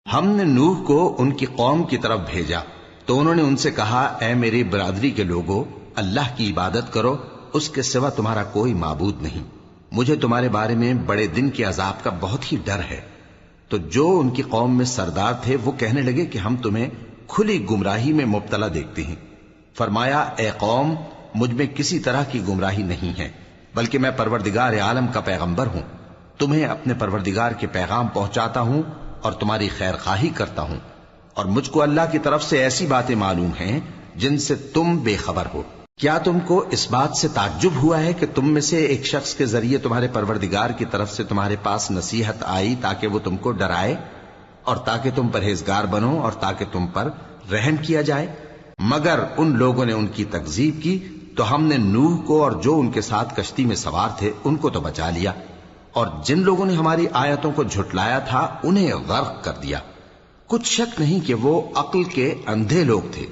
ہم نے نوح کو ان کی قوم کی طرف بھیجا تو انہوں نے ان سے کہا، اے میری برادری کے لوگو، اللہ کی عبادت کرو، اس کے سوا تمہارا کوئی معبود نہیں، مجھے تمہارے بارے میں بڑے دن کے عذاب کا بہت ہی ڈر ہے۔ تو جو ان کی قوم میں سردار تھے وہ کہنے لگے کہ ہم تمہیں کھلی گمراہی میں مبتلا دیکھتے ہیں۔ فرمایا، اے قوم، مجھ میں کسی طرح کی گمراہی نہیں ہے، بلکہ میں پروردگار عالم کا پیغمبر ہوں، تمہیں اپنے پروردگار کے پیغام پہنچاتا ہوں اور تمہاری خیر خواہی کرتا ہوں، اور مجھ کو اللہ کی طرف سے ایسی باتیں معلوم ہیں جن سے تم بے خبر ہو۔ کیا تم کو اس بات سے تعجب ہوا ہے کہ تم میں سے ایک شخص کے ذریعے تمہارے پروردگار کی طرف سے تمہارے پاس نصیحت آئی تاکہ وہ تم کو ڈرائے اور تاکہ تم پرہیزگار بنو اور تاکہ تم پر رحم کیا جائے؟ مگر ان لوگوں نے ان کی تکذیب کی تو ہم نے نوح کو اور جو ان کے ساتھ کشتی میں سوار تھے ان کو تو بچا لیا، اور جن لوگوں نے ہماری آیتوں کو جھٹلایا تھا انہیں غرق کر دیا۔ کچھ شک نہیں کہ وہ عقل کے اندھے لوگ تھے۔